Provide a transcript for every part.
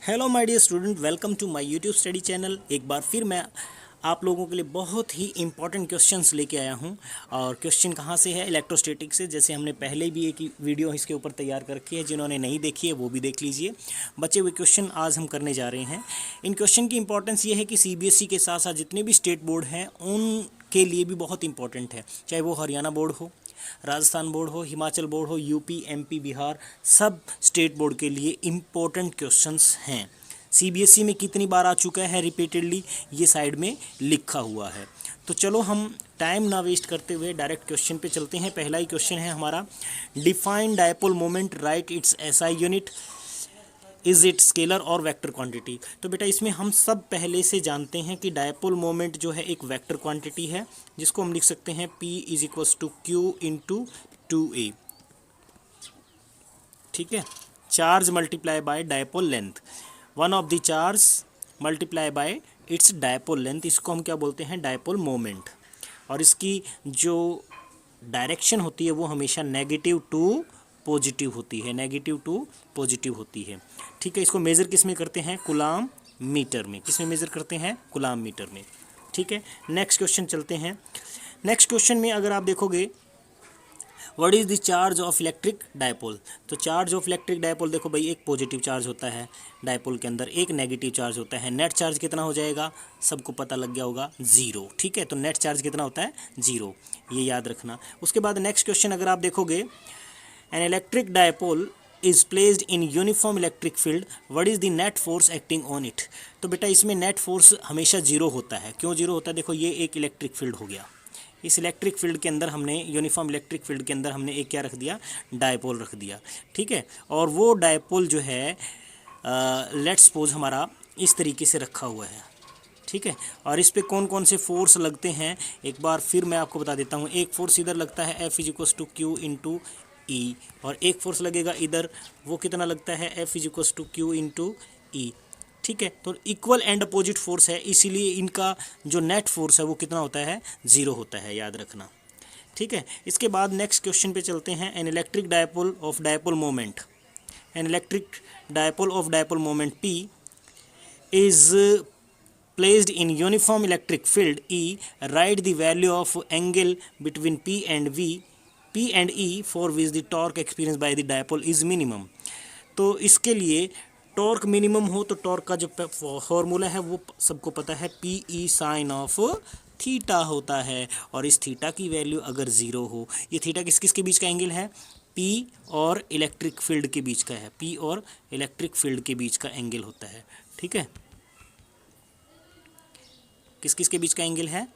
Hello my dear student, welcome to my YouTube study channel. एक बार फिर मैं आप लोगों के लिए बहुत ही इंपॉर्टेंट क्वेश्चंस लेके आया हूं। और क्वेश्चन कहां से है? इलेक्ट्रोस्टैटिक से। जैसे हमने पहले भी एक वीडियो इसके ऊपर तैयार कर रखी है, जिन्होंने नहीं देखी है वो भी देख लीजिए। बचे हुए क्वेश्चन आज हम करने जा रहे हैं। इन क्वेश्चन की इंपॉर्टेंस ये है कि सीबीएसई के साथ साथ जितने भी स्टेट बोर्ड हैं उनके लिए भी बहुत इंपॉर्टेंट है, चाहे वो हरियाणा बोर्ड हो, राजस्थान बोर्ड हो, हिमाचल बोर्ड हो, यूपी, एमपी, बिहार, सब स्टेट बोर्ड के लिए इम्पोर्टेंट क्वेश्चंस हैं। सीबीएसई में कितनी बार आ चुका है रिपीटेडली, ये साइड में लिखा हुआ है। तो चलो हम टाइम ना वेस्ट करते हुए डायरेक्ट क्वेश्चन पे चलते हैं। पहला ही क्वेश्चन है हमारा, define dipole moment, right it's SI unit, is it scalar और वेक्टर क्वांटिटी। तो बेटा इसमें हम सब पहले से जानते हैं कि डायपोल मोमेंट जो है एक वेक्टर क्वांटिटी है, जिसको हम लिख सकते हैं P is equals to Q into 2a। ठीक है, charge multiply by dipole length, one of the charge multiply by its dipole length, इसको हम क्या बोलते हैं? Dipole moment. और इसकी जो डायरेक्शन होती है वो हमेशा नेगेटिव टू पॉजिटिव होती है, नेगेटिव टू पॉजिटिव होती है। ठीक है, इसको मेज़र किस में करते हैं? कूलाम मीटर में। किस में मेज़र करते हैं? कूलाम मीटर में। ठीक है, नेक्स्ट क्वेश्चन चलते हैं। नेक्स्ट क्वेश्चन में अगर आप देखोगे, what is the charge of electric dipole. तो चार्ज ऑफ इलेक्ट्रिक डायपोल, देखो भाई, एक पॉजिटिव चार्ज होता है डायपोल के अंदर, एक नेगेटिव चार्ज होता है। नेट चार्ज कितना हो जाएगा? सबको पता लग गया होगा, ज़ीरो। ठीक है, तो नेट चार्ज कितना होता है? ज़ीरो, ये याद रखना। उसके बाद नेक्स्ट क्वेश्चन अगर आप देखोगे, an electric dipole is placed in uniform electric field, what is the net force acting on it. तो बेटा इसमें नेट फोर्स हमेशा जीरो होता है। क्यों जीरो होता है? देखो ये एक इलेक्ट्रिक फील्ड हो गया, इस इलेक्ट्रिक फील्ड के अंदर हमने, यूनिफॉर्म इलेक्ट्रिक फील्ड के अंदर हमने एक क्या रख दिया? डायपोल रख दिया। ठीक है, और वो डायपोल जो है लेट्स सपोज हमारा इस तरीके से रखा हुआ है। ठीक है, और इस पे कौन कौन से फोर्स लगते हैं एक बार फिर मैं आपको बता देता हूँ। एक फोर्स इधर लगता है F is equals to Q into E, और एक फोर्स लगेगा इधर, वो कितना लगता है? F is equals to Q into E. ठीक है, तो इक्वल एंड अपोजिट फोर्स है, इसीलिए इनका जो नेट फोर्स है वो कितना होता है? ज़ीरो होता है, याद रखना। ठीक है, इसके बाद नेक्स्ट क्वेश्चन पे चलते हैं। An electric dipole of dipole moment, an electric dipole of dipole moment P is placed in uniform electric field E, write the value of angle between P and E for which the torque experienced by the dipole is minimum। तो इसके लिए torque minimum हो तो torque का जो formula है वो सबको पता है, P E sine of theta होता है। और इस थीटा की वैल्यू अगर ज़ीरो हो, ये थीटा किस किस के बीच का एंगल है? पी और इलेक्ट्रिक फील्ड के बीच का है, पी और इलेक्ट्रिक फील्ड के बीच का एंगल होता है। ठीक है, किस किस के बीच का एंगल है?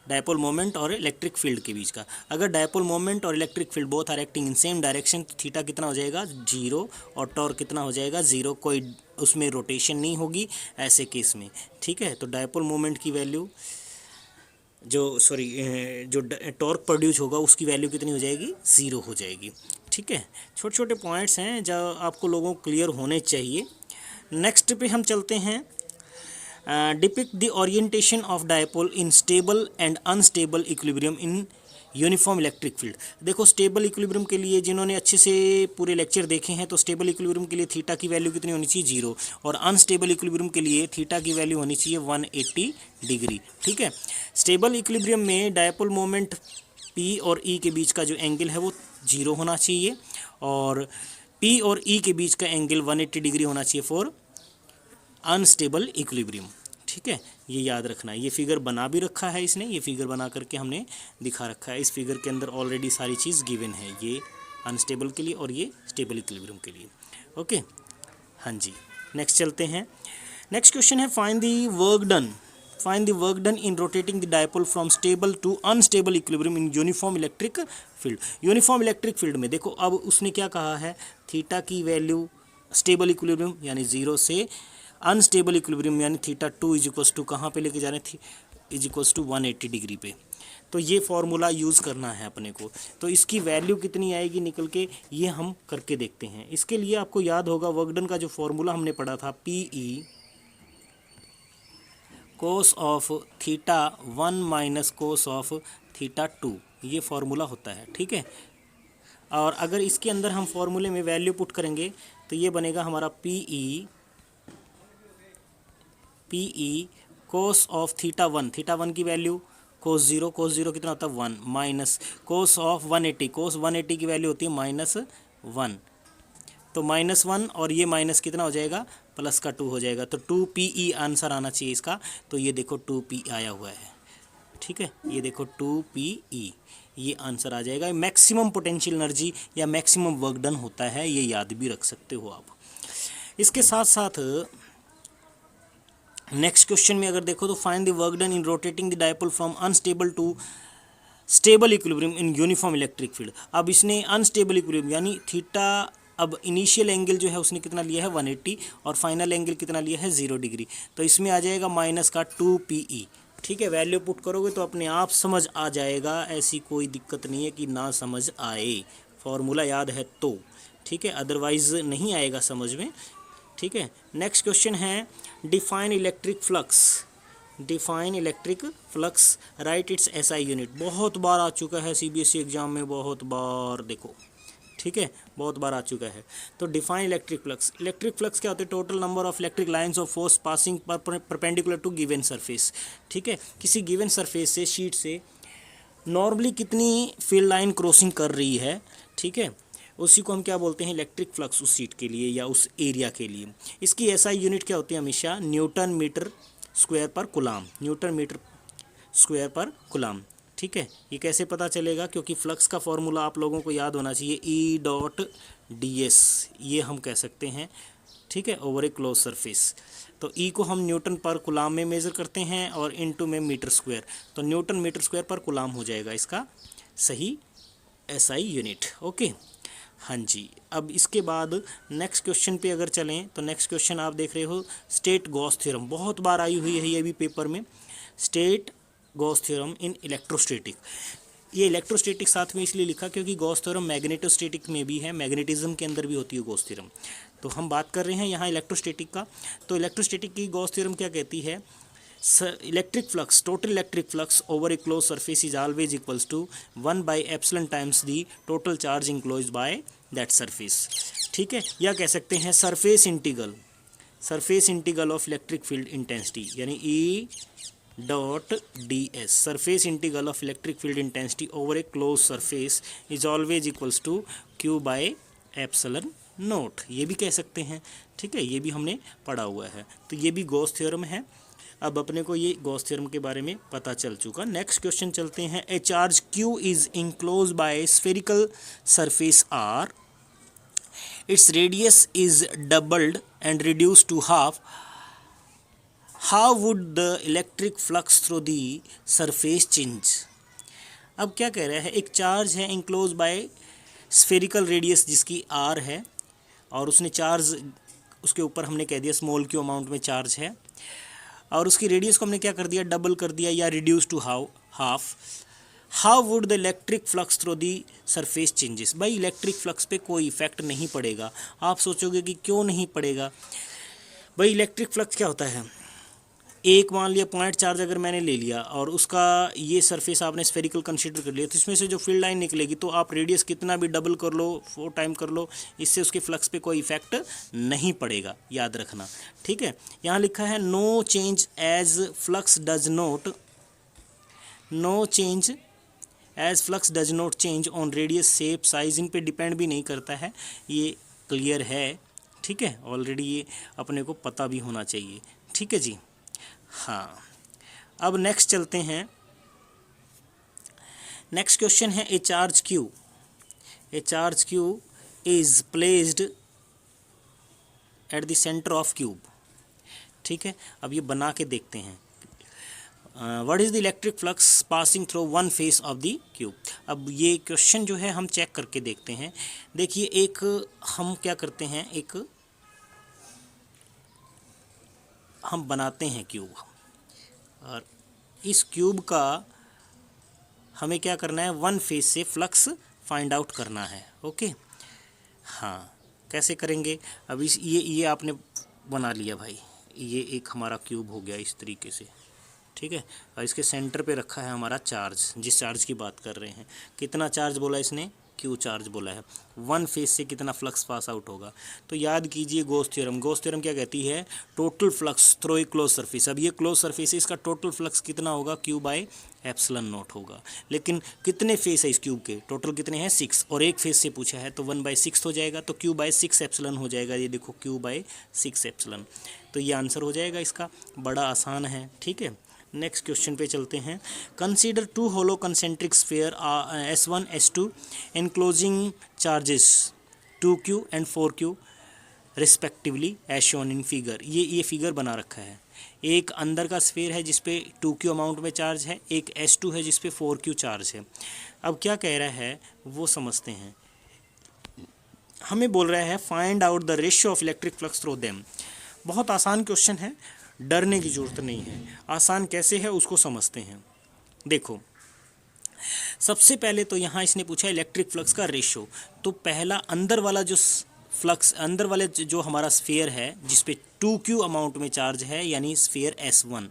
डायपोल मोमेंट और इलेक्ट्रिक फील्ड के बीच का। अगर डायपोल मोमेंट और electric field both are acting in same direction, तो थीटा कितना हो जाएगा? जीरो, और टॉर्क कितना हो जाएगा? ज़ीरो, कोई उसमें रोटेशन नहीं होगी ऐसे केस में। ठीक है, तो डायपोल मोमेंट की वैल्यू जो टॉर्क प्रोड्यूस होगा उसकी वैल्यू कितनी हो जाएगी? ज़ीरो हो जाएगी। ठीक है, छोटे छोटे पॉइंट्स हैं जो आपको लोगों को क्लियर होने चाहिए। नेक्स्ट पे हम चलते हैं। Depict the orientation of dipole in stable and unstable equilibrium in uniform electric field. देखो स्टेबल इक्विलिब्रियम के लिए जिन्होंने अच्छे से पूरे लेक्चर देखे हैं, तो स्टेबल इक्विलिब्रियम के लिए थीटा की वैल्यू कितनी होनी चाहिए? जीरो, और अनस्टेबल इक्विलिब्रियम के लिए थीटा की वैल्यू होनी चाहिए 180 डिग्री। ठीक है, स्टेबल इक्विलिब्रियम में डायपोल मोमेंट पी और ई के बीच का जो एंगल है वो जीरो होना चाहिए, और पी और ई के बीच का एंगल 180 डिग्री होना चाहिए फॉर अनस्टेबल इक्विलिब्रियम। ठीक है, ये याद रखना है। ये फिगर बना भी रखा है इसने, ये फिगर बना करके हमने दिखा रखा है। इस फिगर के अंदर ऑलरेडी सारी चीज़ गिवन है, ये अनस्टेबल के लिए और ये स्टेबल इक्विलिब्रियम के लिए। ओके, हाँ जी, नेक्स्ट चलते हैं। नेक्स्ट क्वेश्चन है, find the work done, find the work done in rotating the dipole from stable to unstable equilibrium in uniform electric field. Uniform electric field में देखो, अब उसने क्या कहा है? थीटा की वैल्यू स्टेबल इक्विलिब्रियम यानी ज़ीरो से अनस्टेबल इक्विलिब्रियम यानी theta two is equals to कहाँ पे लेके जा रहे हैं? इज इक्वल्स टू 180 डिग्री पे। तो ये फॉर्मूला यूज़ करना है अपने को। तो इसकी वैल्यू कितनी आएगी निकल के, ये हम करके देखते हैं। इसके लिए आपको याद होगा वर्क डन का जो फॉर्मूला हमने पढ़ा था, P E cos of theta 1 minus cos of theta 2, ये फॉर्मूला होता है। ठीक है, और अगर इसके अंदर हम फॉर्मूले में वैल्यू पुट करेंगे तो ये बनेगा हमारा P E P E cos of theta one की वैल्यू कोस जीरो कितना होता है 1 माइनस कोस ऑफ 180, कोस 180 की वैल्यू होती है -1, तो -1 और ये माइनस कितना हो जाएगा प्लस का 2 हो जाएगा, तो 2PE आंसर आना चाहिए इसका। तो ये देखो 2P आया हुआ है, ठीक है, ये देखो 2PE ये आंसर आ जाएगा। मैक्सिमम पोटेंशियल एनर्जी या मैक्सिमम वर्क डन होता है, ये याद भी रख सकते हो आप। इसके साथ साथ नेक्स्ट क्वेश्चन में अगर देखो तो find the work done in rotating the dipole from unstable to stable equilibrium in uniform electric field. अब इसने अनस्टेबल इक्विलिब्रियम यानी थीटा, अब इनिशियल एंगल जो है उसने कितना लिया है 180 और फाइनल एंगल कितना लिया है 0 डिग्री, तो इसमें आ जाएगा माइनस का 2PE, ठीक है। वैल्यू पुट करोगे तो अपने आप समझ आ जाएगा, ऐसी कोई दिक्कत नहीं है कि ना समझ आए, फॉर्मूला याद है तो, ठीक है, अदरवाइज नहीं आएगा समझ में, ठीक है। नेक्स्ट क्वेश्चन है define electric flux, define electric flux right it's SI unit. बहुत बार आ चुका है CBSE एग्जाम में, बहुत बार देखो, ठीक है, बहुत बार आ चुका है। तो define electric flux, electric flux क्या होते हैं, total number of electric lines of force passing perpendicular to given surface, ठीक है। किसी गिवन सरफेस से, शीट से नॉर्मली कितनी फील्ड लाइन क्रॉसिंग कर रही है, ठीक है, उसी को हम क्या बोलते हैं इलेक्ट्रिक फ्लक्स, उस शीट के लिए या उस एरिया के लिए। इसकी SI यूनिट क्या होती है हमेशा न्यूटन मीटर स्क्वायर पर कुलाम, न्यूटन मीटर स्क्वायर पर कुलाम, ठीक है। ये कैसे पता चलेगा, क्योंकि फ्लक्स का फॉर्मूला आप लोगों को याद होना चाहिए E.ds, ये हम कह सकते हैं, ठीक है, ओवर ए क्लोज सरफेस। तो E को हम न्यूटन पर कुलाम में मेज़र करते हैं और इनटू में मीटर स्क्वायर, तो न्यूटन मीटर स्क्वायर पर कुलाम हो जाएगा इसका सही SI यूनिट, ओके। हाँ जी, अब इसके बाद नेक्स्ट क्वेश्चन पे अगर चलें तो नेक्स्ट क्वेश्चन आप देख रहे हो स्टेट गॉस थ्योरम, बहुत बार आई हुई है ये भी पेपर में, state Gauss theorem in electrostatic. ये इलेक्ट्रोस्टैटिक साथ में इसलिए लिखा क्योंकि गॉस थ्योरम मैग्नेटोस्टैटिक में भी है, मैग्नेटिज्म के अंदर भी होती है गॉस थ्योरम। तो हम बात कर रहे हैं यहाँ इलेक्ट्रोस्टैटिक का, तो इलेक्ट्रोस्टैटिक की गॉस थ्योरम क्या कहती है, electric flux, total electric flux over a close surface is always equals to 1/एप्सिलॉन times the total charge enclosed by that surface, ठीक है। या कह सकते हैं surface integral of electric field intensity, यानी E.ds, surface integral of electric field intensity over a close surface is always equals to Q/एप्सिलॉन note, ये भी कह सकते हैं, ठीक है, ये भी हमने पढ़ा हुआ है। तो ये भी गॉस थ्योरम है। अब अपने को ये गॉस थ्योरम के बारे में पता चल चुका। नेक्स्ट क्वेश्चन चलते हैं, a charge Q is enclose by spherical surface R, its radius is doubled and reduce to half, how would the electric flux through the surface change. अब क्या कह रहा है, एक चार्ज है इनक्लोज बाय स्फेरिकल रेडियस जिसकी R है, और उसने चार्ज उसके ऊपर हमने कह दिया स्मॉल Q अमाउंट में चार्ज है, और उसकी रेडियस को हमने क्या कर दिया डबल कर दिया या reduce to half, how would the electric flux through the surface changes. भाई इलेक्ट्रिक फ्लक्स पे कोई इफेक्ट नहीं पड़ेगा। आप सोचोगे कि क्यों नहीं पड़ेगा, भाई इलेक्ट्रिक फ्लक्स क्या होता है, एक मान लिया पॉइंट चार्ज अगर मैंने ले लिया और उसका ये सरफेस आपने स्फेरिकल कंसीडर कर लिया, तो इसमें से जो फील्ड लाइन निकलेगी, तो आप रेडियस कितना भी डबल कर लो 4 टाइम कर लो, इससे उसके फ्लक्स पे कोई इफेक्ट नहीं पड़ेगा, याद रखना, ठीक है। यहाँ लिखा है no change as flux does not, no change as flux does not change on radius shape size, इन पे डिपेंड भी नहीं करता है, ये क्लियर है, ठीक है, ऑलरेडी ये अपने को पता भी होना चाहिए, ठीक है जी। हाँ, अब नेक्स्ट चलते हैं, नेक्स्ट क्वेश्चन है ए charge Q is placed at the centre of cube, ठीक है। अब ये बना के देखते हैं, what is the electric flux passing through one face of the cube. अब ये क्वेश्चन जो है हम चेक करके देखते हैं। देखिए एक हम क्या करते हैं, एक हम बनाते हैं क्यूब, और इस क्यूब का हमें क्या करना है, वन फेस से फ्लक्स फाइंड आउट करना है, ओके। हाँ, कैसे करेंगे, अब इस ये आपने बना लिया भाई, ये एक हमारा क्यूब हो गया इस तरीके से, ठीक है, और इसके सेंटर पे रखा है हमारा चार्ज, जिस चार्ज की बात कर रहे हैं। कितना चार्ज बोला इसने, क्यू चार्ज बोला है, वन फेज से कितना फ्लक्स पास आउट होगा। तो याद कीजिए गॉस थ्योरम। गॉस थ्योरम क्या कहती है, total flux through a close surface. अब ये क्लोज सरफेस है, इसका टोटल फ्लक्स कितना होगा, क्यू बाय एप्सिलॉन नॉट होगा। लेकिन कितने फेस है इस क्यूब के, टोटल कितने हैं 6, और एक फेस से पूछा है तो 1/6 हो जाएगा, तो क्यू बाय 6 एप्सिलॉन हो जाएगा। ये देखो क्यू बाय 6 एप्सिलॉन, तो ये आंसर हो जाएगा इसका। बड़ा आसान है, ठीक है। नेक्स्ट क्वेश्चन पे चलते हैं। Consider two hollow concentric sphere S1 S2 enclosing charges 2Q and 4Q respectively as shown in figure. ये फिगर बना रखा है। एक अंदर का स्फीयर है जिसपे 2Q अमाउंट में चार्ज है, एक S2 है जिसपे 4Q चार्ज है। अब क्या कह रहा है वो समझते हैं। हमें बोल रहा है find out the ratio of electric flux through them. बहुत आसान क्वेश्चन है, डरने की ज़रूरत नहीं है। आसान कैसे है उसको समझते हैं। देखो, सबसे पहले तो यहाँ इसने पूछा इलेक्ट्रिक फ्लक्स का रेशियो। तो पहला अंदर वाला जो फ्लक्स, अंदर वाले जो हमारा स्फीयर है जिसपे 2Q अमाउंट में चार्ज है, यानी स्फीयर S1,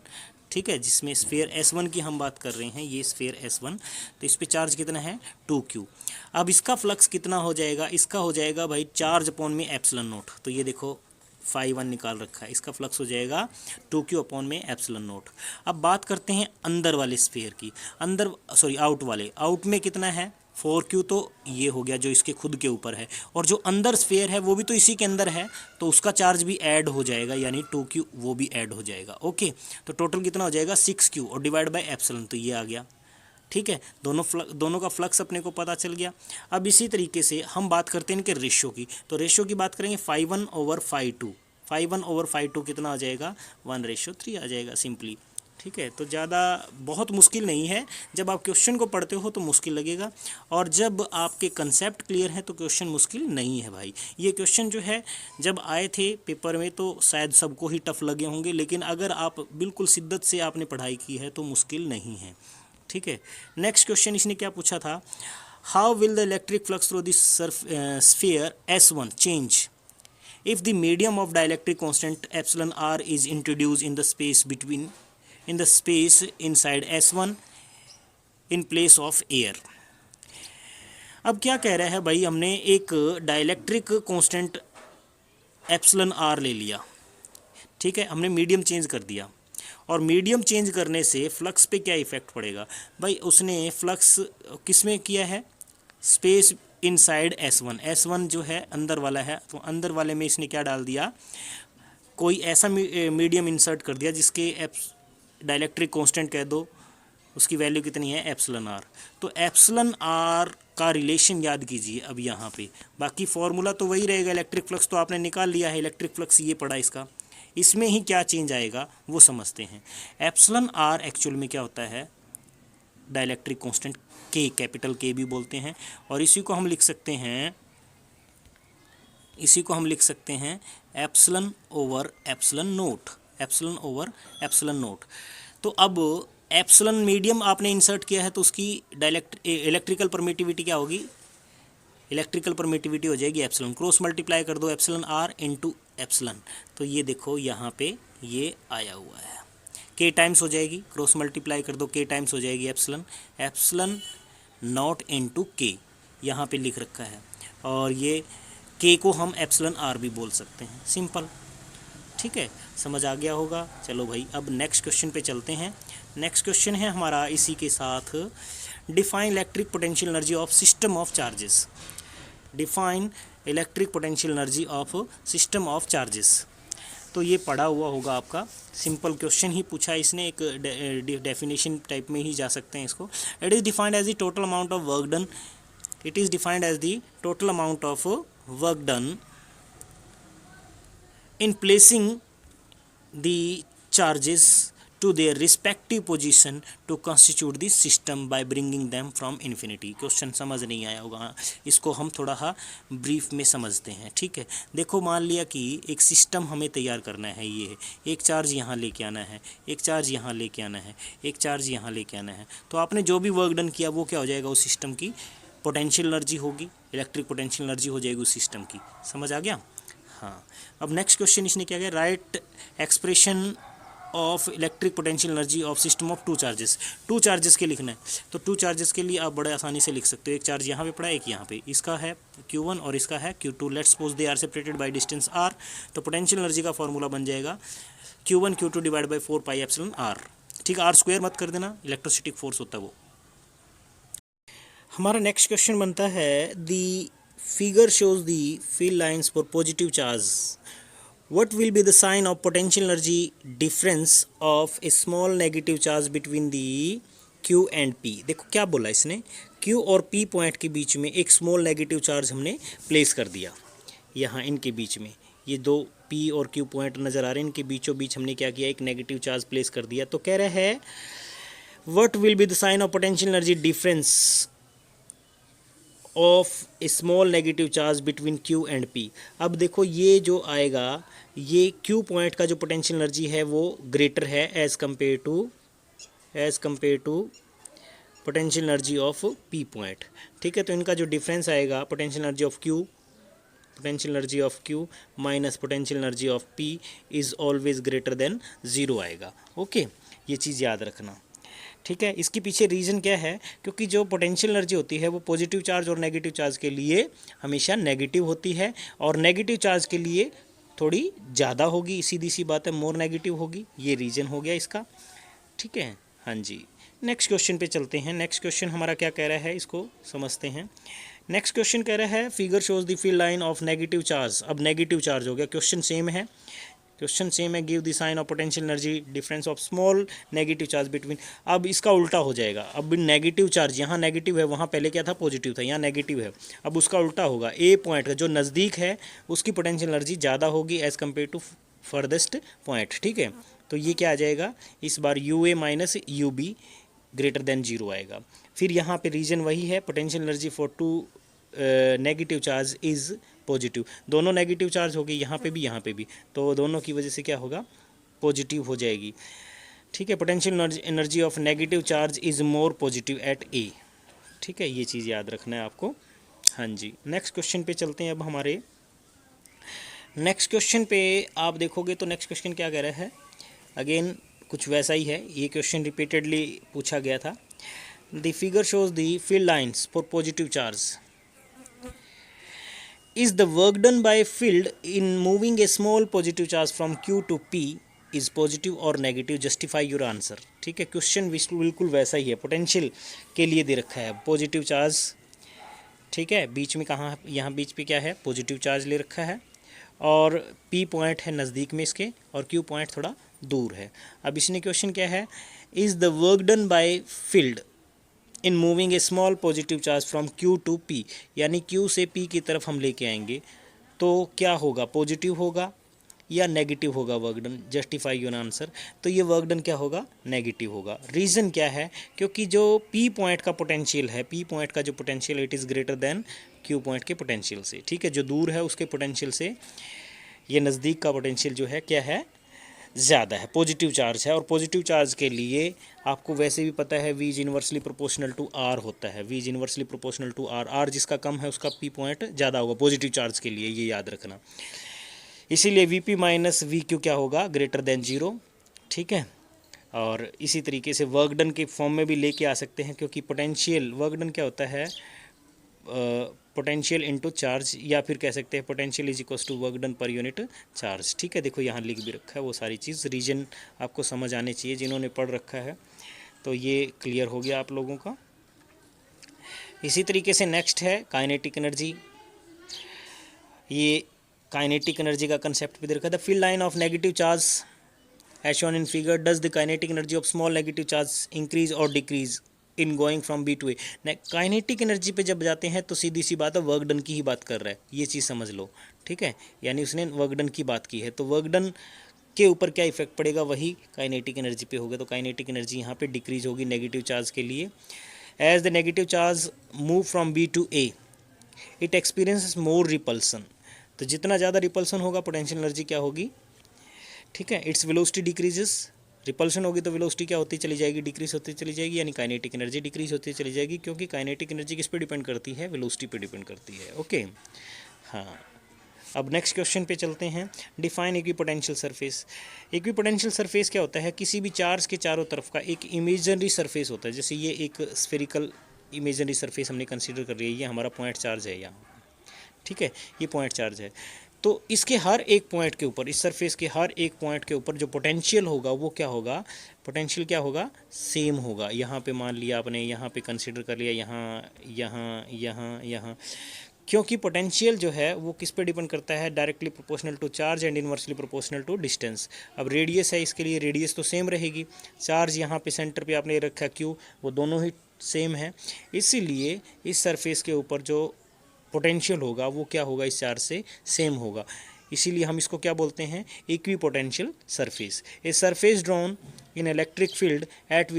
ठीक है, जिसमें स्फीयर S1 की हम बात कर रहे हैं, ये स्फीयर S1, तो इस पे चार्ज कितना है 2Q। अब इसका फ्लक्स कितना हो जाएगा, इसका हो जाएगा भाई चार्ज अपॉन में एप्सिलॉन नोट। तो ये देखो φ1 निकाल रखा है, इसका फ्लक्स हो जाएगा 2Q अपॉन में एप्सिलॉन नोट। अब बात करते हैं अंदर वाले स्फीयर की, अंदर सॉरी आउट वाले, आउट में कितना है 4Q, तो ये हो गया जो इसके खुद के ऊपर है, और जो अंदर स्फीयर है वो भी तो इसी के अंदर है, तो उसका चार्ज भी ऐड हो जाएगा, यानी 2Q वो भी ऐड हो जाएगा। ओके, तो टोटल कितना हो जाएगा 6Q और डिवाइड बाय एप्सिलॉन, तो ये आ गया, ठीक है। दोनों का फ्लक्स अपने को पता चल गया। अब इसी तरीके से हम बात करते हैं इनके रेशियो की। तो रेशियो की बात करेंगे φ1 ओवर φ2, φ1 ओवर φ2 कितना आ जाएगा 1:3 आ जाएगा सिंपली, ठीक है। तो ज़्यादा बहुत मुश्किल नहीं है। जब आप क्वेश्चन को पढ़ते हो तो मुश्किल लगेगा, और जब आपके कंसेप्ट क्लियर है तो क्वेश्चन मुश्किल नहीं है भाई। ये क्वेश्चन जो है जब आए थे पेपर में तो शायद सबको ही टफ लगे होंगे, लेकिन अगर आप बिल्कुल शिद्दत से आपने पढ़ाई की है तो मुश्किल नहीं है, ठीक है। नेक्स्ट क्वेश्चन इसने क्या पूछा था, how will the electric flux through this sphere S1 change if the medium of dielectric constant epsilon r is introduced in the space inside S1 in place of air। अब क्या कह रहा है भाई, हमने एक डाइलेक्ट्रिक कांस्टेंट एप्सिलॉन r ले लिया, ठीक है, हमने मीडियम चेंज कर दिया, और मीडियम चेंज करने से फ्लक्स पे क्या इफेक्ट पड़ेगा भाई। उसने फ्लक्स किस में किया है, स्पेस इनसाइड S1 जो है अंदर वाला है, तो अंदर वाले में इसने क्या डाल दिया, कोई ऐसा मीडियम इंसर्ट कर दिया जिसके डाइलेक्ट्रिक कांस्टेंट कह दो, उसकी वैल्यू कितनी है एप्सिलॉन r। तो एप्सिलॉन r का रिलेशन याद कीजिए अब यहाँ पे, बाकी फॉर्मूला तो वही रहेगा, इलेक्ट्रिक फ्लक्स तो आपने निकाल लिया है, इलेक्ट्रिक फ्लक्स ये पड़ा इसका, इसमें ही क्या चेंज आएगा वो समझते हैं। एप्सिलॉन r एक्चुअल में क्या होता है, dielectric constant K, capital K भी बोलते हैं, और इसी को हम लिख सकते हैं एप्सिलॉन ओवर एप्सिलॉन नोट। तो अब एप्सिलॉन मीडियम आपने इंसर्ट किया है तो उसकी इलेक्ट्रिकल परमिटिविटी क्या होगी, इलेक्ट्रिकल परमिटिविटी हो जाएगी एप्सिलॉन, क्रॉस मल्टीप्लाई कर दो एप्सिलॉन r इंटू एप्सिलॉन, तो ये देखो यहाँ पे ये आया हुआ है, K टाइम्स हो जाएगी, क्रॉस मल्टीप्लाई कर दो K टाइम्स हो जाएगी एप्सिलॉन नॉट इंटू K, यहाँ पे लिख रखा है, और ये K को हम एप्सिलॉन r भी बोल सकते हैं, सिंपल, ठीक है, समझ आ गया होगा। चलो भाई अब नेक्स्ट क्वेश्चन पे चलते हैं। नेक्स्ट क्वेश्चन है हमारा इसी के साथ, define electric potential energy of system of charges. Define electric potential energy of system of charges, तो ये पढ़ा हुआ होगा आपका, सिंपल क्वेश्चन ही पूछा इसने, एक डेफिनेशन टाइप में ही जा सकते हैं इसको। It is defined as the total amount of work done, it is defined as the total amount of work done in placing the charges to their respective position to constitute the system by bringing them from infinity। Question समझ नहीं आया होगा, इसको हम थोड़ा सा brief में समझते हैं, ठीक है। देखो मान लिया कि एक सिस्टम हमें तैयार करना है, ये है, एक चार्ज यहाँ लेके आना है, एक चार्ज यहाँ लेके आना है, एक चार्ज यहाँ लेके आना है, तो आपने जो भी वर्क डन किया वो क्या हो जाएगा, उस सिस्टम की पोटेंशियल एनर्जी होगी, इलेक्ट्रिक पोटेंशियल एनर्जी हो जाएगी उस सिस्टम की, समझ आ गया। हाँ, अब नेक्स्ट क्वेश्चन इसने क्या किया, right expression of electric potential energy of system of two charges. Two charges के लिखना है, तो टू चार्जेस के लिए आप बड़े आसानी से लिख सकते हो। एक चार्ज यहाँ पे पड़ा है, एक यहाँ पे, इसका है Q1 और इसका है Q2। Let's suppose they are separated by distance r, तो पोटेंशियल एनर्जी का फॉर्मूला बन जाएगा Q1 Q2 divide by 4 pi epsilon r। ठीक है, r स्क्वायर मत कर देना, इलेक्ट्रोस्टैटिक फोर्स होता है वो। हमारा नेक्स्ट क्वेश्चन बनता है the figure shows the field lines for positive charge. What will be the sign of potential energy difference of a small negative charge between the Q and P? देखो क्या बोला इसने, Q और P point के बीच में एक small negative charge हमने place कर दिया। यहाँ इनके बीच में ये दो P और Q पॉइंट नज़र आ रहे हैं, इनके बीचों बीच हमने क्या किया, एक नेगेटिव चार्ज प्लेस कर दिया। तो कह रहा है what will be the sign of potential energy difference of small negative charge between Q and P। अब देखो ये जो आएगा, ये Q पॉइंट का जो पोटेंशियल एनर्जी है वो ग्रेटर है as compare to potential energy of P point. ठीक है, तो इनका जो डिफरेंस आएगा potential energy of Q minus potential energy of P is always greater than zero आएगा। ओके, ये चीज़ याद रखना। ठीक है, इसके पीछे रीज़न क्या है, क्योंकि जो पोटेंशियल एनर्जी होती है वो पॉजिटिव चार्ज और नेगेटिव चार्ज के लिए हमेशा नेगेटिव होती है, और नेगेटिव चार्ज के लिए थोड़ी ज़्यादा होगी, सीधी सी बात है, मोर नेगेटिव होगी। ये रीज़न हो गया इसका। ठीक है, हाँ जी। नेक्स्ट क्वेश्चन पे चलते हैं। नेक्स्ट क्वेश्चन हमारा क्या कह रहा है, इसको समझते हैं। नेक्स्ट क्वेश्चन कह रहा है figure shows the field line of negative charge. अब नेगेटिव चार्ज हो गया, क्वेश्चन सेम है, give the sign of potential energy difference of small negative charge between. अब इसका उल्टा हो जाएगा, अब नेगेटिव चार्ज यहाँ नेगेटिव है, वहाँ पहले क्या था, पॉजिटिव था, यहाँ नेगेटिव है। अब उसका उल्टा होगा, ए पॉइंट का जो नज़दीक है उसकी पोटेंशियल एनर्जी ज़्यादा होगी as compare to farthest point. ठीक है, तो ये क्या आ जाएगा, इस बार UA माइनस UB ग्रेटर देन जीरो आएगा। फिर यहाँ पे रीजन वही है, potential energy for two negative charge is positive. दोनों नेगेटिव चार्ज हो गई, यहाँ पे भी, तो दोनों की वजह से क्या होगा, पॉजिटिव हो जाएगी। ठीक है, potential energy of negative charge is more positive at A. ठीक है, ये चीज़ याद रखना है आपको। हाँ जी, नेक्स्ट क्वेश्चन पे चलते हैं। अब हमारे नेक्स्ट क्वेश्चन पे आप देखोगे तो नेक्स्ट क्वेश्चन क्या कह रहा है, अगेन कुछ वैसा ही है, ये क्वेश्चन रिपीटेडली पूछा गया था। The figure shows the field lines for positive charge. Is the work done by field in moving a small positive charge from Q to P is positive or negative? Justify your answer। ठीक है, question बिल्कुल वैसा ही है, potential के लिए दे रखा है positive charge. ठीक है, बीच में कहाँ, यहाँ बीच पे क्या है, पॉजिटिव चार्ज ले रखा है, और P पॉइंट है नज़दीक में इसके, और Q पॉइंट थोड़ा दूर है। अब इसने क्वेश्चन क्या है, is the work done by field in moving a small positive charge from Q to P, यानी Q से P की तरफ हम लेके आएंगे तो क्या होगा, पॉजिटिव होगा या नेगेटिव होगा work done. Justify your answer. तो ये वर्क डन क्या होगा, नेगेटिव होगा। रीज़न क्या है, क्योंकि जो P पॉइंट का पोटेंशियल है, P पॉइंट का जो potential it is greater than Q point के पोटेंशियल से। ठीक है, जो दूर है उसके पोटेंशियल से ये नज़दीक का पोटेंशियल जो है क्या है, ज़्यादा है, पॉजिटिव चार्ज है। और पॉजिटिव चार्ज के लिए आपको वैसे भी पता है V is inversely proportional to R होता है, V is inversely proportional to R। R जिसका कम है उसका P पॉइंट ज़्यादा होगा पॉजिटिव चार्ज के लिए, ये याद रखना। इसीलिए VP माइनस VQ क्या होगा, ग्रेटर देन जीरो। ठीक है, और इसी तरीके से वर्क डन के फॉर्म में भी लेके आ सकते हैं, क्योंकि पोटेंशियल वर्क डन क्या होता है, पोटेंशियल इनटू चार्ज, या फिर कह सकते हैं potential is equals to work done per unit charge. ठीक है, देखो यहाँ लिख भी रखा है वो सारी चीज़, रीजन आपको समझ आने चाहिए जिन्होंने पढ़ रखा है, तो ये क्लियर हो गया आप लोगों का। इसी तरीके से नेक्स्ट है काइनेटिक एनर्जी। ये काइनेटिक एनर्जी का कंसेप्ट भी दे रखा है। The field line of negative charge as shown in figure, does the kinetic energy of small negative charge increase or decrease in going from B to A। Kinetic energy पे जब जाते हैं तो सीधी सी बात है, वर्क डन की ही बात कर रहा है, ये चीज़ समझ लो। ठीक है, यानी उसने वर्क डन की बात की है, तो वर्क डन के ऊपर क्या इफेक्ट पड़ेगा, वही काइनेटिक एनर्जी पे होगा। तो काइनेटिक एनर्जी यहाँ पे डिक्रीज होगी नेगेटिव चार्ज के लिए। As the negative charge move from B to A it experiences more repulsion. तो जितना ज़्यादा रिपल्सन होगा पोटेंशियल एनर्जी क्या होगी, ठीक है, इट्स वेलोसिटी डिक्रीजेस। रिपल्शन होगी तो वेलोसिटी क्या होती चली जाएगी, डिक्रीज होती चली जाएगी, यानी काइनेटिक एनर्जी डिक्रीज होती चली जाएगी, क्योंकि काइनेटिक एनर्जी किस पे डिपेंड करती है, वेलोसिटी पे डिपेंड करती है। ओके, हाँ, अब नेक्स्ट क्वेश्चन पे चलते हैं। Define equipotential surface. Equipotential surface क्या होता है? किसी भी चार्ज के चारों तरफ का एक इमेजिनरी सरफेस होता है। जैसे ये एक स्फेरिकल इमेजिनरी सरफेस हमने कंसीडर कर लिया, ये हमारा पॉइंट चार्ज है यहाँ, ठीक है, ये पॉइंट चार्ज है। तो इसके हर एक पॉइंट के ऊपर, इस सरफेस के हर एक पॉइंट के ऊपर जो पोटेंशियल होगा वो क्या होगा? पोटेंशियल क्या होगा? सेम होगा। यहाँ पे मान लिया आपने, यहाँ पे कंसीडर कर लिया, यहाँ यहाँ यहाँ यहाँ, क्योंकि पोटेंशियल जो है वो किस पे डिपेंड करता है? Directly proportional to charge and inversely proportional to distance. अब रेडियस है, इसके लिए रेडियस तो सेम रहेगी। चार्ज यहाँ पे सेंटर पे आपने रखा क्यू, वो दोनों ही सेम है, इसीलिए इस सरफेस के ऊपर जो पोटेंशियल होगा वो क्या होगा? इस चार्ज से सेम होगा। इसीलिए हम इसको क्या बोलते हैं? Equipotential surface. A surface drawn in electric field at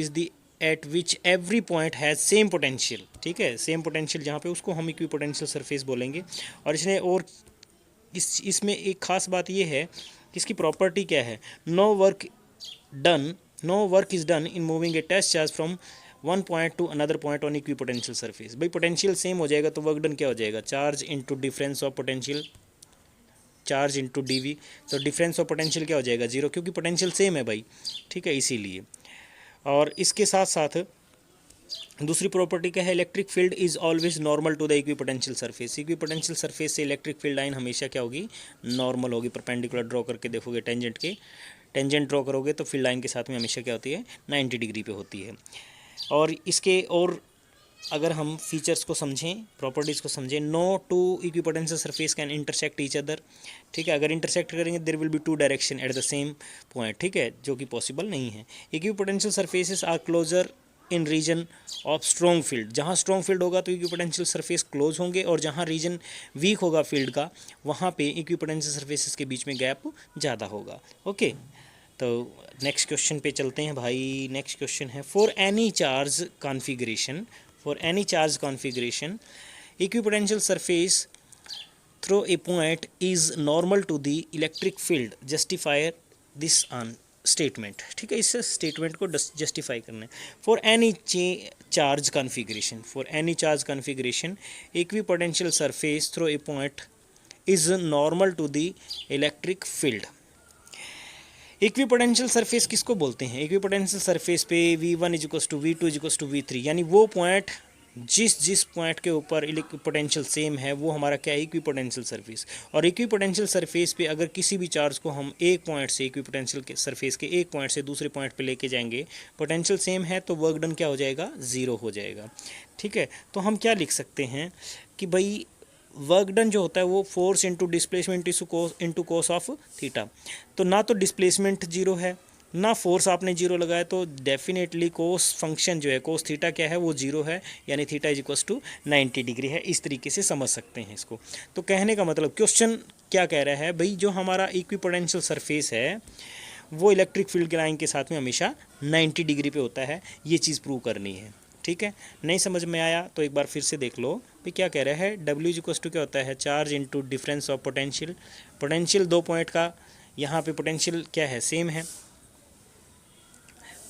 which every point has same potential, ठीक है, सेम पोटेंशियल जहाँ पे, उसको हम इक्विपोटेंशियल सरफेस बोलेंगे। और इसने और इसमें एक खास बात ये है कि इसकी प्रॉपर्टी क्या है? No work is done in moving a test charge from one point to another point on equipotential surface. भाई पोटेंशियल सेम हो जाएगा तो वर्क डन क्या हो जाएगा? Charge into difference of potential, charge into D. तो डिफरेंस ऑफ पोटेंशियल क्या हो जाएगा? जीरो, क्योंकि पोटेंशियल सेम है भाई, ठीक है, इसीलिए। और इसके साथ साथ दूसरी प्रॉपर्टी क्या है? Electric field is always normal to the equipotential surface. Equipotential surface से इलेक्ट्रिक फील्ड लाइन हमेशा क्या होगी? नॉर्मल होगी। परपेंडिकुलर ड्रॉ करके देखोगे, टेंजेंट ड्रॉ करोगे तो फील्ड लाइन के साथ में हमेशा क्या होती है? 90 डिग्री पे होती है। और इसके और अगर हम फीचर्स को समझें, प्रॉपर्टीज़ को समझें, no two equipotential surface can intersect each other, ठीक है। अगर इंटरसेक्ट करेंगे there will be two direction at the same point, ठीक है, जो कि पॉसिबल नहीं है। Equipotential surfaces are closer in region of strong field. जहाँ स्ट्रॉन्ग फील्ड होगा तो इक्विपोटेंशियल सरफेस क्लोज होंगे, और जहाँ रीजन वीक होगा फील्ड का, वहाँ पे इक्विपोटेंशियल सरफेसेस के बीच में गैप ज़्यादा होगा। ओके, तो नेक्स्ट क्वेश्चन पे चलते हैं भाई। नेक्स्ट क्वेश्चन है, for any charge configuration equipotential surface through a point is normal to the electric field, justify this on statement, ठीक है, इस स्टेटमेंट को जस्टिफाई करना है। For any charge configuration equipotential surface through a point is normal to the electric field. Equipotential surface किसको बोलते हैं? Equipotential surface पे V1 = V2 = V3, यानी वो पॉइंट जिस पॉइंट के ऊपर पोटेंशियल सेम है वो हमारा क्या है? Equipotential surface. और इक्विपोटेंशियल सरफेस पे अगर किसी भी चार्ज को हम एक पॉइंट से, इक्विपोटेंशियल के सरफेस के एक पॉइंट से दूसरे पॉइंट पे लेके जाएंगे, पोटेंशियल सेम है तो वर्क डन क्या हो जाएगा? ज़ीरो हो जाएगा, ठीक है। तो हम क्या लिख सकते हैं कि भाई वर्क डन जो होता है वो force into displacement into cos of theta. तो ना तो डिस्प्लेसमेंट जीरो है, ना फोर्स आपने जीरो लगाया, तो डेफिनेटली कोस फंक्शन जो है, कोस थीटा क्या है? वो जीरो है, यानी थीटा = 90 डिग्री है। इस तरीके से समझ सकते हैं इसको। तो कहने का मतलब, क्वेश्चन क्या कह रहा है भाई? जो हमारा इक्विपोटेंशियल सरफेस है वो इलेक्ट्रिक फील्ड के लाइन के साथ में हमेशा 90 डिग्री पे होता है, ये चीज़ प्रूव करनी है, ठीक है। नहीं समझ में आया तो एक बार फिर से देख लो भाई क्या कह रहा है। W = क्या होता है? Charge into difference of potential. Potential दो पॉइंट का, यहाँ पे पोटेंशियल क्या है? सेम है।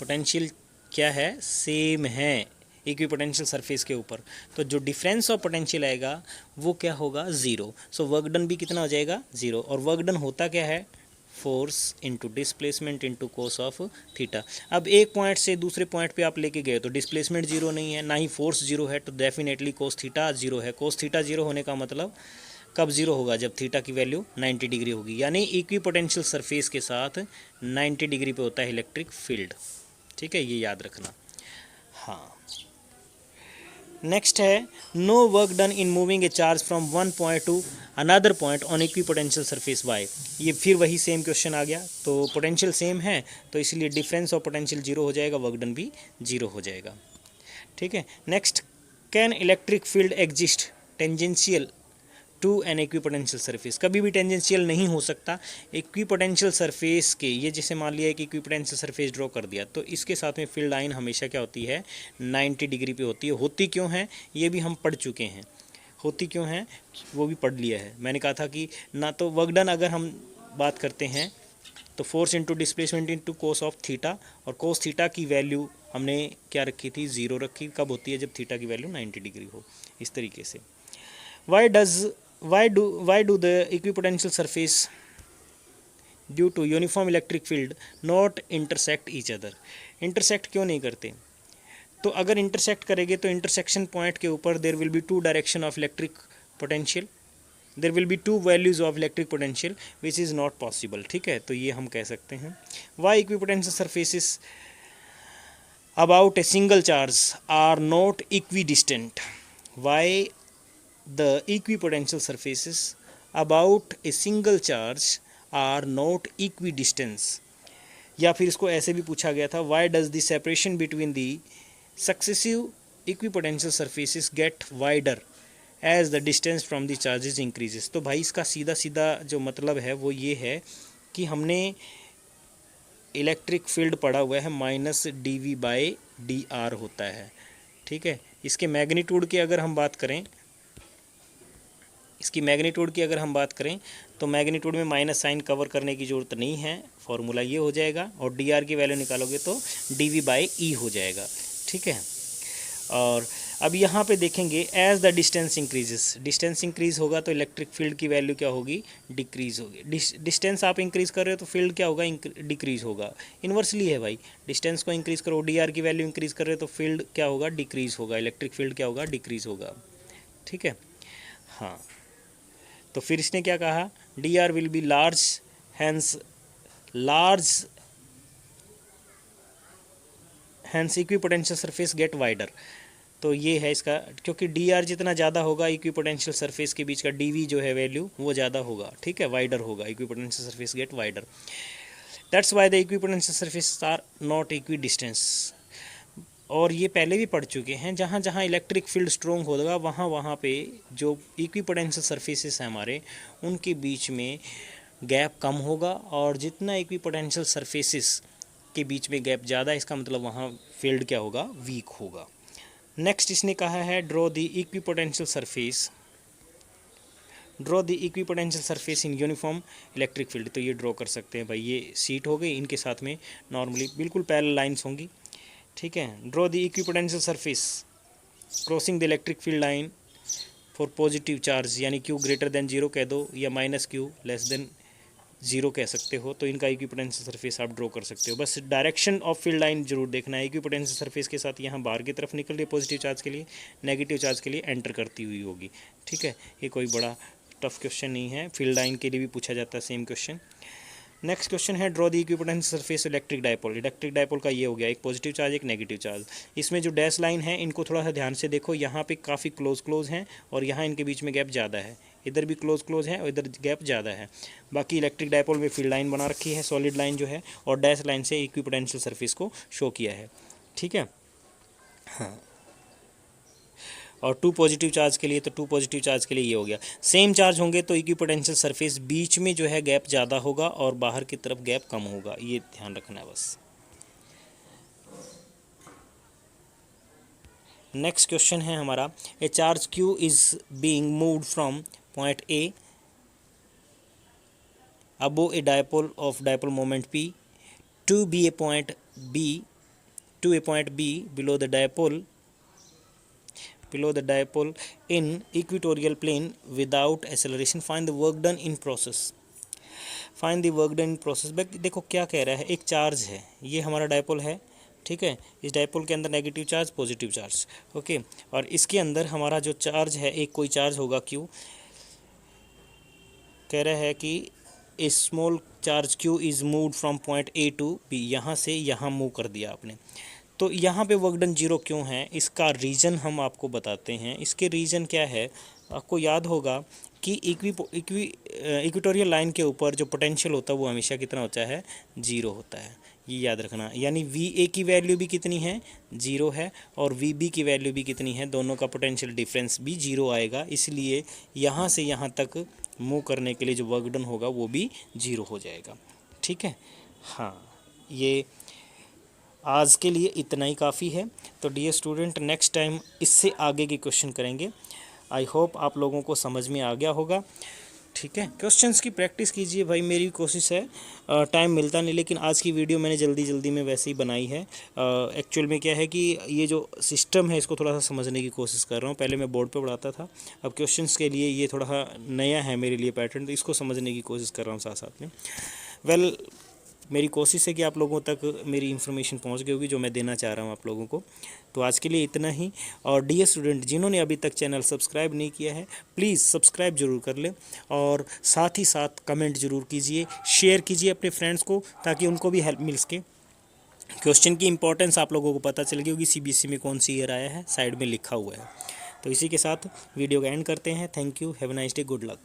पोटेंशियल क्या है? सेम है इक्विपोटेंशियल सरफेस के ऊपर। तो जो डिफरेंस ऑफ पोटेंशियल आएगा वो क्या होगा? ज़ीरो। सो वर्क डन भी कितना हो जाएगा? ज़ीरो। और वर्क डन होता क्या है? Force into displacement into cos of theta. अब एक पॉइंट से दूसरे पॉइंट पे आप लेके गए तो डिस्प्लेसमेंट जीरो नहीं है, ना ही फोर्स जीरो है, तो डेफिनेटली कोस थीटा जीरो है। कोस थीटा जीरो होने का मतलब कब जीरो होगा? जब थीटा की वैल्यू 90 डिग्री होगी, यानी इक्विपोटेंशियल सरफेस के साथ 90 डिग्री पे होता है इलेक्ट्रिक फील्ड, ठीक है, ये याद रखना। हाँ, नेक्स्ट है, no work done in moving a charge from one point to another point on equipotential surface why. ये फिर वही सेम क्वेश्चन आ गया। तो पोटेंशियल सेम है तो इसलिए डिफरेंस ऑफ पोटेंशियल जीरो हो जाएगा, वर्क डन भी जीरो हो जाएगा, ठीक है। Next, can electric field exist tangential to an equipotential surface? कभी भी टेंजेंशियल नहीं हो सकता इक्विपोटेंशियल सरफेस के। ये जैसे मान लिया कि इक्विपोटेंशियल सरफेस ड्रॉ कर दिया, तो इसके साथ में फील्ड लाइन हमेशा क्या होती है? 90 डिग्री पे होती है। होती क्यों है ये भी हम पढ़ चुके हैं, होती क्यों है वो भी पढ़ लिया है। मैंने कहा था कि ना तो वर्क डन अगर हम बात करते हैं तो force into displacement into cos of theta, और कोस थीटा की वैल्यू हमने क्या रखी थी? ज़ीरो रखी। कब होती है? जब थीटा की वैल्यू 90 डिग्री हो। इस तरीके से। Why does why do the equipotential surface due to uniform electric field not intersect each other? Intersect क्यों नहीं करते? तो अगर इंटरसेक्ट करेंगे तो इंटरसेक्शन पॉइंट के ऊपर there will be two direction of electric potential, there will be two values of electric potential which is not possible. ठीक है, तो ये हम कह सकते हैं। Why equipotential surfaces about a single charge are not equidistant? Why the equipotential surfaces about a single charge are not equidistant? या फिर इसको ऐसे भी पूछा गया था, why does the separation between the successive equipotential surfaces get wider as the distance from the charges increases? तो भाई इसका सीधा सीधा जो मतलब है वो ये है कि हमने इलेक्ट्रिक फील्ड पढ़ा हुआ है -dV/dr होता है। ठीक है, इसके मैग्नीट्यूड की अगर हम बात करें, तो मैग्नीट्यूड में माइनस साइन कवर करने की ज़रूरत नहीं है, फॉर्मूला ये हो जाएगा, और डी आर की वैल्यू निकालोगे तो dV/E हो जाएगा। ठीक है, और अब यहाँ पे देखेंगे as the distance increases, distance increase होगा तो इलेक्ट्रिक फील्ड की वैल्यू क्या होगी? डिक्रीज होगी। डिस्टेंस आप इंक्रीज कर रहे हो तो फील्ड क्या होगा? डिक्रीज होगा। इन्वर्सली है भाई, डिस्टेंस को इंक्रीज करो, डी आर की वैल्यू इंक्रीज कर रहे हो तो फील्ड क्या होगा? डिक्रीज होगा, इलेक्ट्रिक फील्ड क्या होगा? डिक्रीज होगा। ठीक है, हाँ, तो फिर इसने क्या कहा? D R will be large, hence equipotential surface get wider. तो ये है इसका, क्योंकि डी आर जितना ज़्यादा होगा इक्विपोटेंशियल सरफेस के बीच का डी वी जो है वैल्यू वो ज़्यादा होगा। ठीक है, वाइडर होगा, equipotential surface get wider. That's why the equipotential surface are not equidistance. और ये पहले भी पढ़ चुके हैं, जहाँ जहाँ इलेक्ट्रिक फील्ड स्ट्रॉन्ग होगा वहाँ पे जो इक्विपोटेंशियल सरफेसेस हैं हमारे, उनके बीच में गैप कम होगा, और जितना इक्विपोटेंशियल सरफेसेस के बीच में गैप ज़्यादा, इसका मतलब वहाँ फील्ड क्या होगा? वीक होगा। नेक्स्ट इसने कहा है draw the equipotential surface in uniform electric field. तो ये ड्रॉ कर सकते हैं भाई, ये सीट हो गई, इनके साथ में नॉर्मली बिल्कुल पैरेलल लाइन्स होंगी। ठीक है, draw the equipotential surface crossing the electric field line for positive charge, यानी Q ग्रेटर देन 0 कह दो, या -Q लेस देन 0 कह सकते हो, तो इनका इक्विपोटेंशियल सरफेस आप ड्रॉ कर सकते हो। बस डायरेक्शन ऑफ फील्ड लाइन जरूर देखना है। इक्विपोटेंशियल सरफेस के साथ यहाँ बाहर की तरफ निकल रही है पॉजिटिव चार्ज के लिए, नेगेटिव चार्ज के लिए एंटर करती हुई होगी। ठीक है, ये कोई बड़ा टफ क्वेश्चन नहीं है, फील्ड लाइन के लिए भी पूछा जाता है सेम क्वेश्चन। नेक्स्ट क्वेश्चन है draw the equipotential surface electric dipole. Electric dipole का ये हो गया, एक पॉजिटिव चार्ज एक नेगेटिव चार्ज। इसमें जो डैश लाइन है इनको थोड़ा सा ध्यान से देखो, यहाँ पे काफ़ी क्लोज हैं और यहाँ इनके बीच में गैप ज़्यादा है, इधर भी क्लोज है और इधर गैप ज़्यादा है। बाकी इलेक्ट्रिक डायपोल में फील्ड लाइन बना रखी है, सॉलिड लाइन जो है, और डैश लाइन से इक्विपोटेंशियल सरफेस को शो किया है। ठीक है, हाँ, और 2 पॉजिटिव चार्ज के लिए, तो 2 पॉजिटिव चार्ज के लिए ये हो गया। सेम चार्ज होंगे तो इक्विपोटेंशियल सरफेस बीच में जो है गैप ज़्यादा होगा और बाहर की तरफ गैप कम होगा, ये ध्यान रखना है बस। नेक्स्ट क्वेश्चन है हमारा, ए charge Q is being moved from point A above a dipole of dipole moment P to a point B below the dipole in equatorial plane without acceleration. Find the work done in process. देखो क्या कह रहा है, एक charge है, ये हमारा dipole है। ठीक है, इस डायपोल के अंदर negative charge positive charge, okay, और इसके अंदर हमारा जो चार्ज है, एक कोई चार्ज होगा Q, कह रहा है कि a small charge Q is moved from point A to B, यहाँ से यहाँ मूव कर दिया आपने। तो यहाँ पे वर्क डन 0 क्यों है, इसका रीज़न हम आपको बताते हैं। इसके रीज़न क्या है, आपको याद होगा कि इक्वेटोरियल लाइन के ऊपर जो पोटेंशियल होता है वो हमेशा कितना होता है? 0 होता है, ये याद रखना। यानी VA की वैल्यू भी कितनी है? 0 है, और VB की वैल्यू भी कितनी है? दोनों का पोटेंशियल डिफरेंस भी 0 आएगा, इसलिए यहाँ से यहाँ तक मूव करने के लिए जो वर्क डन होगा वो भी 0 हो जाएगा। ठीक है, हाँ, ये आज के लिए इतना ही काफ़ी है। तो डियर स्टूडेंट, नेक्स्ट टाइम इससे आगे के क्वेश्चन करेंगे। आई होप आप लोगों को समझ में आ गया होगा। ठीक है, क्वेश्चंस की प्रैक्टिस कीजिए भाई, मेरी कोशिश है। टाइम मिलता नहीं, लेकिन आज की वीडियो मैंने जल्दी जल्दी में वैसे ही बनाई है। एक्चुअल में क्या है कि ये जो सिस्टम है इसको थोड़ा सा समझने की कोशिश कर रहा हूँ। पहले मैं बोर्ड पे पढ़ाता था, अब क्वेश्चंस के लिए ये थोड़ा नया है मेरे लिए पैटर्न, तो इसको समझने की कोशिश कर रहा हूँ साथ साथ में। वेल, मेरी कोशिश है कि आप लोगों तक मेरी इन्फॉर्मेशन पहुंच गई होगी जो मैं देना चाह रहा हूं आप लोगों को। तो आज के लिए इतना ही। और डियर स्टूडेंट, जिन्होंने अभी तक चैनल सब्सक्राइब नहीं किया है, प्लीज़ सब्सक्राइब जरूर कर लें, और साथ ही साथ कमेंट जरूर कीजिए, शेयर कीजिए अपने फ्रेंड्स को, ताकि उनको भी हेल्प मिल सके। क्वेश्चन की इंपॉर्टेंस आप लोगों को पता चल गई होगी, सीबीएसई में कौन सी ईयर आया है, साइड में लिखा हुआ है। तो इसी के साथ वीडियो का एंड करते हैं। Thank you, have a nice day, good luck.